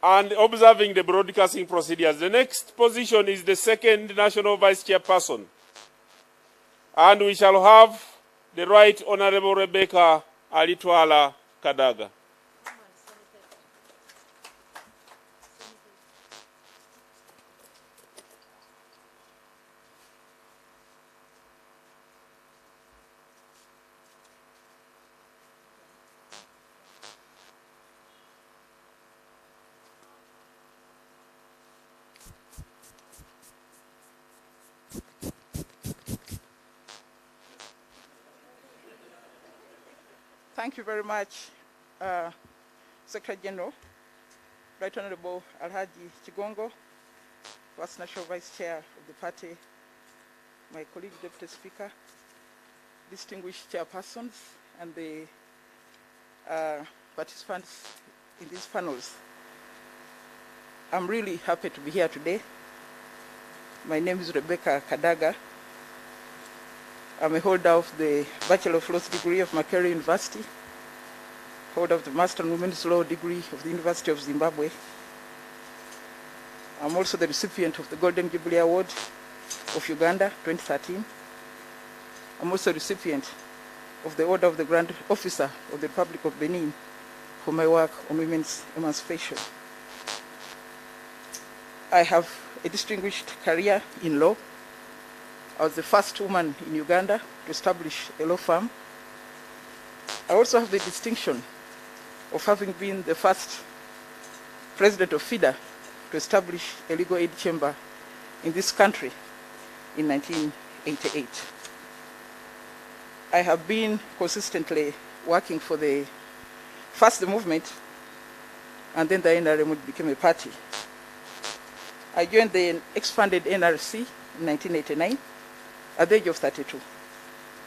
and observing the broadcasting procedures. The next position is the second national vice chairperson. And we shall have the Right Honorable Rebecca Alitwala Kadaga. Thank you very much, Secretary General, Right Honorable Alhaji Chigongo, First National Vice Chair of the party, my colleague Deputy Speaker, distinguished chairpersons, and the participants in these panels. I'm really happy to be here today. My name is Rebecca Kadaga. I'm a holder of the Bachelor of Laws degree of Makerere University, holder of the Master in Women's Law degree of the University of Zimbabwe. I'm also the recipient of the Golden Jubilee Award of Uganda 2013. I'm also a recipient of the Order of the Grand Officer of the Republic of Benin for my work on women's emancipation. I have a distinguished career in law. I was the first woman in Uganda to establish a law firm. I also have the distinction of having been the first president of FIDA to establish a legal aid chamber in this country in 1988. I have been consistently working for the movement, and then the NRM became a party. I joined the expanded NRC in 1989 at the age of 32.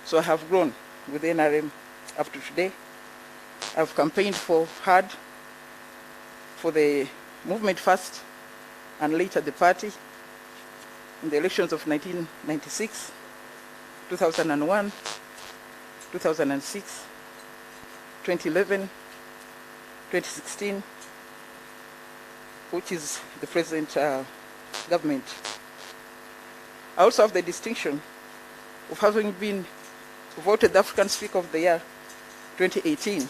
So I have grown with the NRM up to today. I've campaigned hard for the movement first and later the party in the elections of 1996, 2001, 2006, 2011, 2016, which is the present government. I also have the distinction of having been voted the African Speaker of the Year 2018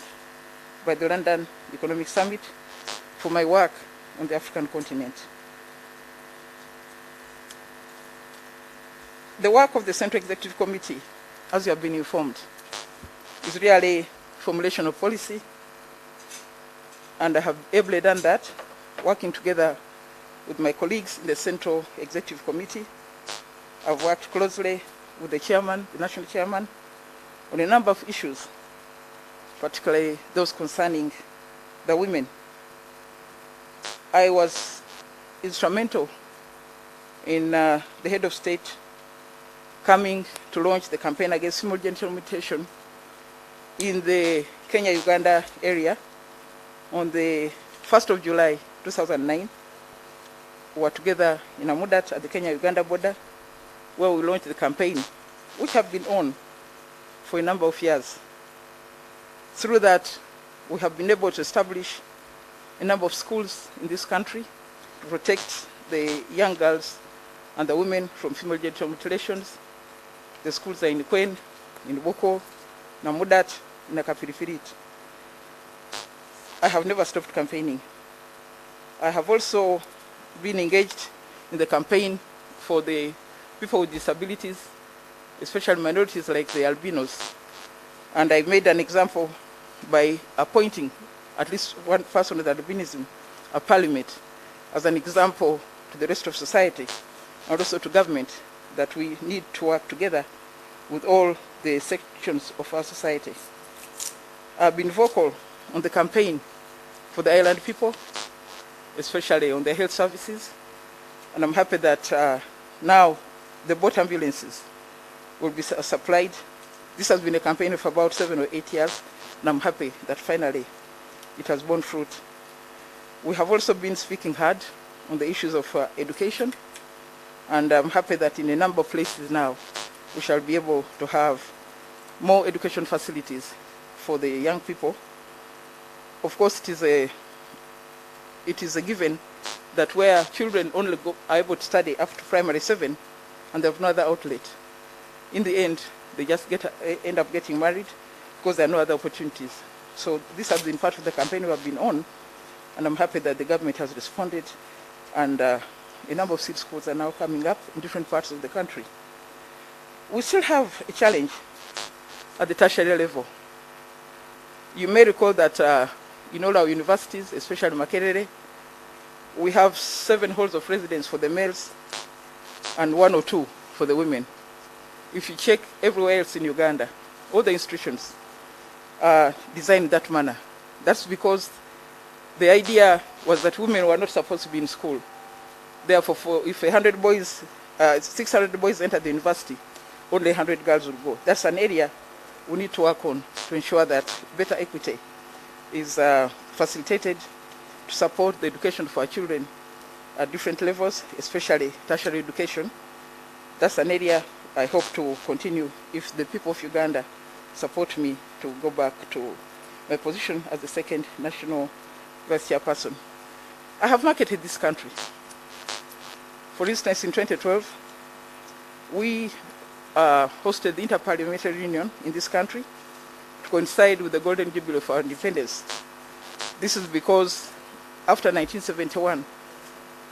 by the London Economic Summit for my work on the African continent. The work of the Central Executive Committee, as you have been informed, is really formulation of policy, and I have ably done that, working together with my colleagues in the Central Executive Committee. I've worked closely with the chairman, the national chairman, on a number of issues, particularly those concerning the women. I was instrumental in the head of state coming to launch the campaign against female genital mutilation in the Kenya-Uganda area on the 1st of July 2009. We were together in Amudat at the Kenya-Uganda border, where we launched the campaign, which have been on for a number of years. Through that, we have been able to establish a number of schools in this country to protect the young girls and the women from female genital mutilations. The schools are in Kwen, in Boko, Namudat, in Akapirifirit. I have never stopped campaigning. I have also been engaged in the campaign for the people with disabilities, especially minorities like the albinos. And I made an example by appointing at least one person with albinism, a parliament, as an example to the rest of society and also to government that we need to work together with all the sections of our society. I've been vocal on the campaign for the island people, especially on their health services, and I'm happy that now the boat ambulances will be supplied. This has been a campaign of about 7 or 8 years, and I'm happy that finally it has borne fruit. We have also been speaking hard on the issues of education, and I'm happy that in a number of places now we shall be able to have more education facilities for the young people. Of course, it is a it is a given that where children only are able to study up to primary 7 and they have no other outlet, in the end, they just end up getting married because there are no other opportunities. So this has been part of the campaign we have been on, and I'm happy that the government has responded, and a number of seed schools are now coming up in different parts of the country. We still have a challenge at the tertiary level. You may recall that in all our universities, especially Makerere, we have 7 halls of residence for the males and 1 or 2 for the women. If you check everywhere else in Uganda, all the institutions are designed in that manner. That's because the idea was that women were not supposed to be in school. Therefore, if 100 boys, 600 boys enter the university, only 100 girls will go. That's an area we need to work on to ensure that better equity is facilitated to support the education of our children at different levels, especially tertiary education. That's an area I hope to continue if the people of Uganda support me to go back to my position as the 2nd national vice chairperson. I have marketed this country. For instance, in 2012, we hosted the Interparliamentary Union in this country to coincide with the Golden Jubilee of our independence. This is because after 1971,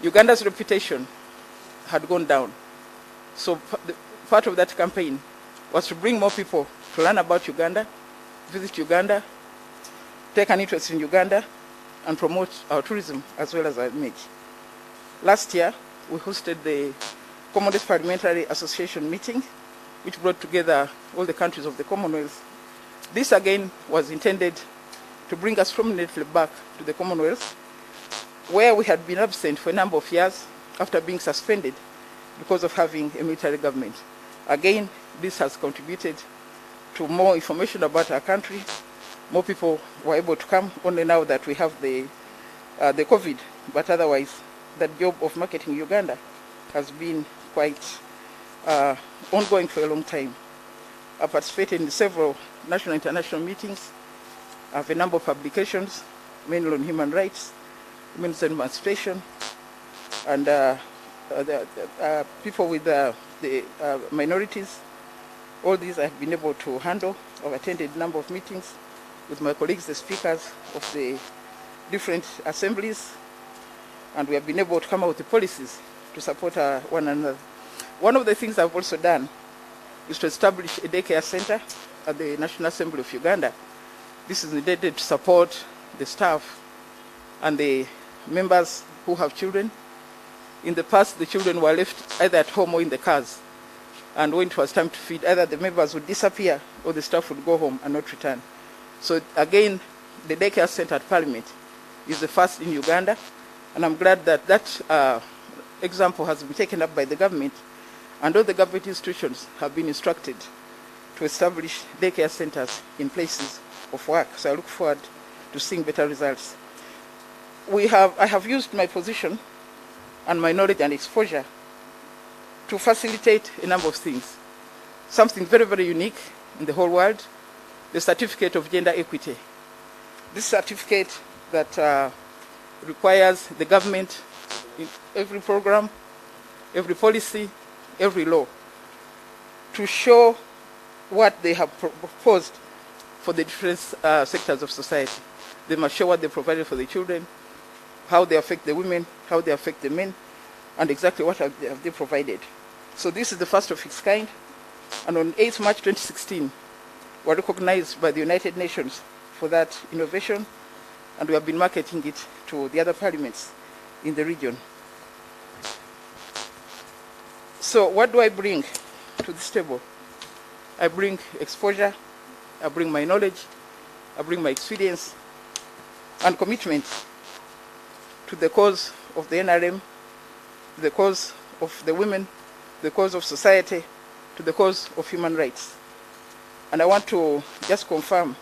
Uganda's reputation had gone down. So part of that campaign was to bring more people to learn about Uganda, visit Uganda, take an interest in Uganda, and promote our tourism as well as our image. Last year, we hosted the Commonwealth Parliamentary Association meeting, which brought together all the countries of the Commonwealth. This again was intended to bring us prominently back to the Commonwealth, where we had been absent for a number of years after being suspended because of having a military government. Again, this has contributed to more information about our country. More people were able to come only now that we have the COVID, but otherwise, that job of marketing Uganda has been quite ongoing for a long time. I participated in several national and international meetings. I have a number of publications, mainly on human rights, women's emancipation, and people with the minorities. All these I have been able to handle. I've attended a number of meetings with my colleagues, the speakers of the different assemblies, and we have been able to come up with the policies to support one another. One of the things I've also done is to establish a daycare center at the National Assembly of Uganda. This is intended to support the staff and the members who have children. In the past, the children were left either at home or in the cars. And when it was time to feed, either the members would disappear or the staff would go home and not return. So again, the daycare center at Parliament is the first in Uganda. And I'm glad that that example has been taken up by the government. And all the government institutions have been instructed to establish daycare centers in places of work. So I look forward to seeing better results. I have used my position and my knowledge and exposure to facilitate a number of things. Something very, very unique in the whole world, the Certificate of Gender Equity. This certificate that requires the government in every program, every policy, every law to show what they have proposed for the different sectors of society. They must show what they provided for the children, how they affect the women, how they affect the men, and exactly what have they provided. So this is the first of its kind, and on 8th March 2016, we were recognized by the United Nations for that innovation, and we have been marketing it to the other parliaments in the region. So what do I bring to this table? I bring exposure, I bring my knowledge, I bring my experience and commitment to the cause of the NRM, to the cause of the women, the cause of society, to the cause of human rights. And I want to just confirm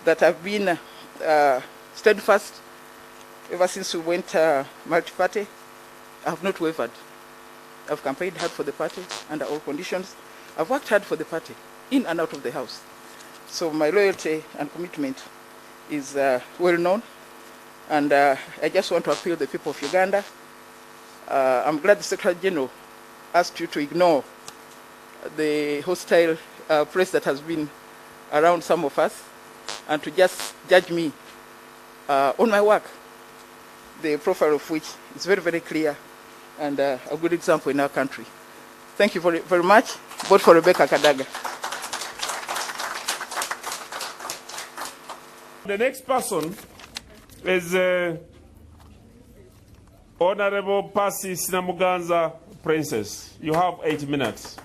that I've been steadfast ever since we went multi-party. I have not wavered. I've campaigned hard for the party under all conditions. I've worked hard for the party, in and out of the house. So my loyalty and commitment is well known. And I just want to appeal to the people of Uganda. I'm glad the Secretary General asked you to ignore the hostile press that has been around some of us and to just judge me on my work, the profile of which is very, very clear and a good example in our country. Thank you very, very much. Vote for Rebecca Kadaga. The next person is Honorable Persis Namuganza, Princess. You have 8 minutes.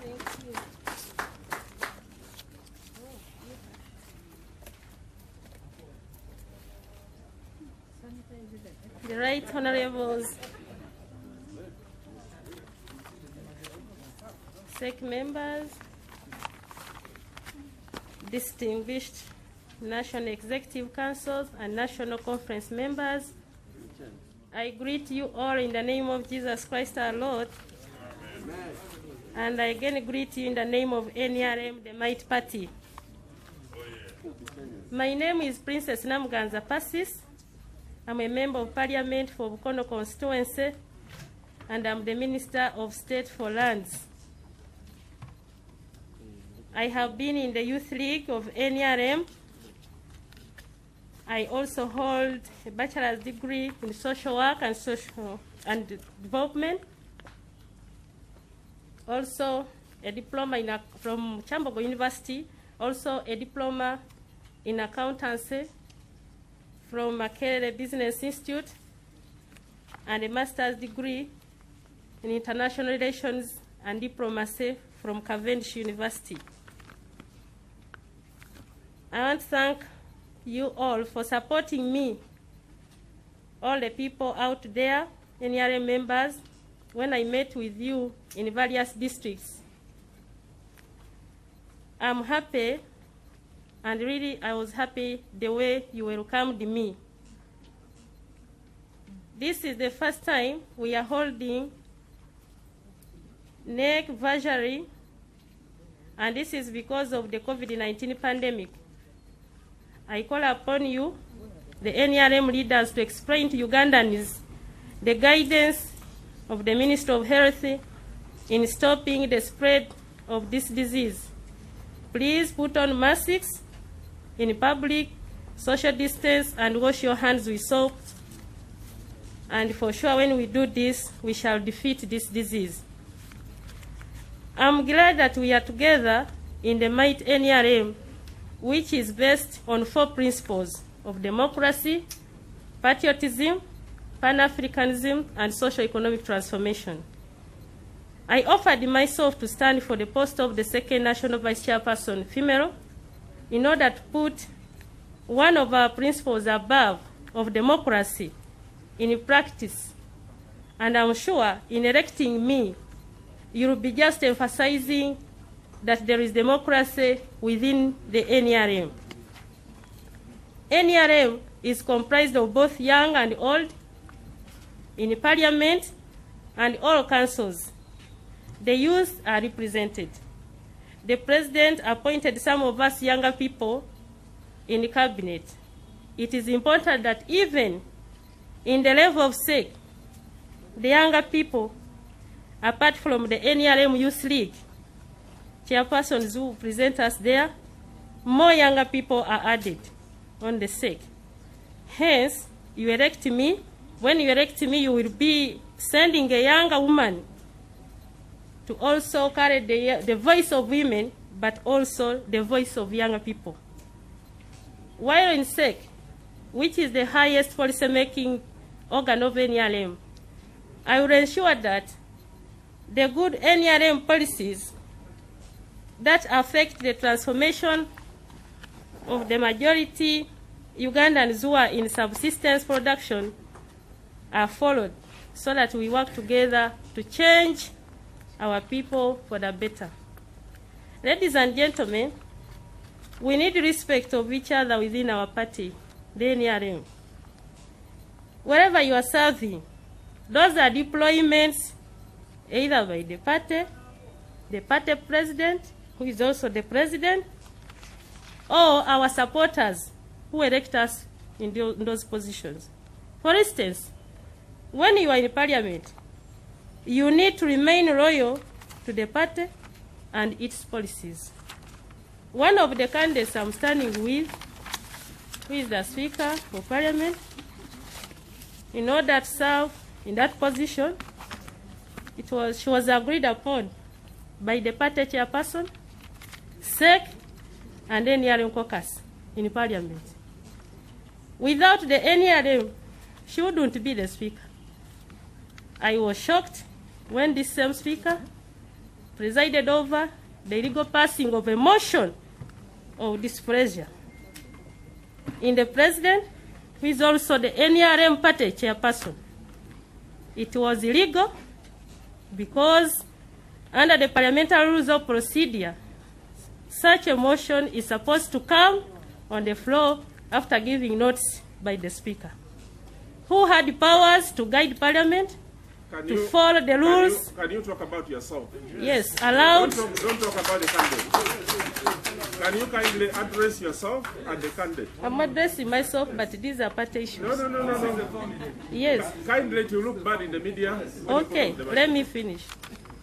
The Right Honorables, SEC members, distinguished National Executive Councils and National Conference members, I greet you all in the name of Jesus Christ our Lord. Amen. And I again greet you in the name of NRM, the Might Party. Oh, yeah. My name is Princess Namuganza Persis. I'm a member of Parliament for Bukono constituency, and I'm the Minister of State for Lands. I have been in the Youth League of NRM. I also hold a bachelor's degree in social work and social and development. Also a diploma from Chambogo University. Also a diploma in accountancy from Makerere Business Institute, and a master's degree in international relations and diplomacy from Cavendish University. I want to thank you all for supporting me, all the people out there, NRM members, when I met with you in various districts. I'm happy, and really I was happy the way you welcomed me. This is the first time we are holding NEC virtually, and this is because of the COVID-19 pandemic. I call upon you, the NRM leaders, to explain to Ugandans the guidance of the Minister of Health in stopping the spread of this disease. Please put on masks in public, social distance, and wash your hands with soap. And for sure, when we do this, we shall defeat this disease. I'm glad that we are together in the Might NRM, which is based on 4 principles of democracy, patriotism, Pan-Africanism, and socio-economic transformation. I offered myself to stand for the post of the 2nd National Vice Chairperson, female, in order to put one of our principles above of democracy in practice. And I'm sure in electing me, you will be just emphasizing that there is democracy within the NRM. NRM is comprised of both young and old in Parliament and all councils. The youth are represented. The President appointed some of us younger people in the cabinet. It is important that even in the level of SEC, the younger people, apart from the NRM Youth League, chairpersons who present us there, more younger people are added on the SEC. Hence, you elect me. When you elect me, you will be sending a younger woman to also carry the voice of women, but also the voice of younger people. While in SEC, which is the highest policy-making organ of NRM, I will ensure that the good NRM policies that affect the transformation of the majority Ugandans who are in subsistence production are followed, so that we work together to change our people for the better. Ladies and gentlemen, we need respect of each other within our party, the NRM. Wherever you are serving, those are deployments either by the party president, who is also the president, or our supporters who elect us in those positions. For instance, when you are in parliament, you need to remain loyal to the party and its policies. One of the candidates I'm standing with, who is the Speaker of Parliament, in order to serve in that position, she was agreed upon by the party chairperson, SEC, and NRM caucus in Parliament. Without the NRM, she wouldn't be the Speaker. I was shocked when this same Speaker presided over the illegal passing of a motion of displeasure in the President, who is also the NRM party chairperson. It was illegal because under the parliamentary rules of procedure, such a motion is supposed to come on the floor after giving notice by the Speaker, who had powers to guide Parliament to follow the rules. Can you talk about yourself? Yes, allowed. Don't talk about the candidate. Can you kindly address yourself and the candidate? I'm addressing myself, but these are party issues. No. Yes. Kindly to look bad in the media. Okay, let me finish.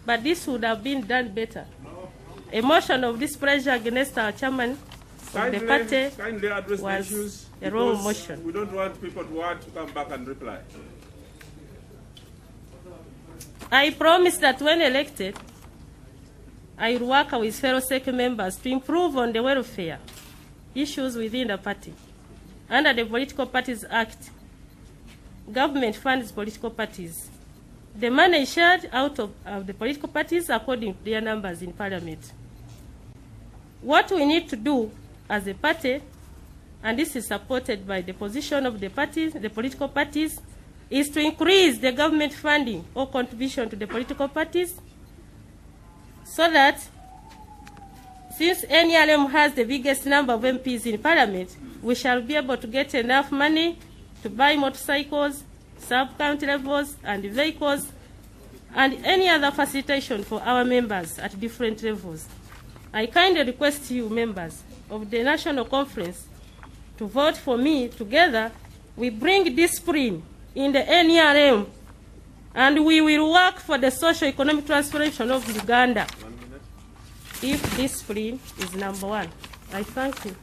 But this would have been done better. A motion of displeasure against our chairman of the party kindly address was the issues, a wrong motion. We don't want people to come back and reply. I promise that when elected, I will work with fellow SEC members to improve on the welfare issues within the party. Under the Political Parties Act, government funds political parties. The money is shared out of the political parties according to their numbers in Parliament. What we need to do as a party, and this is supported by the position of the parties, the political parties, is to increase the government funding or contribution to the political parties so that, since NRM has the biggest number of MPs in Parliament, we shall be able to get enough money to buy motorcycles, sub-county levels, and vehicles, and any other facilitation for our members at different levels. I kindly request you, members of the National Conference, to vote for me. Together, we bring discipline in the NRM, and we will work for the socio-economic transformation of Uganda. If discipline is number one. I thank you.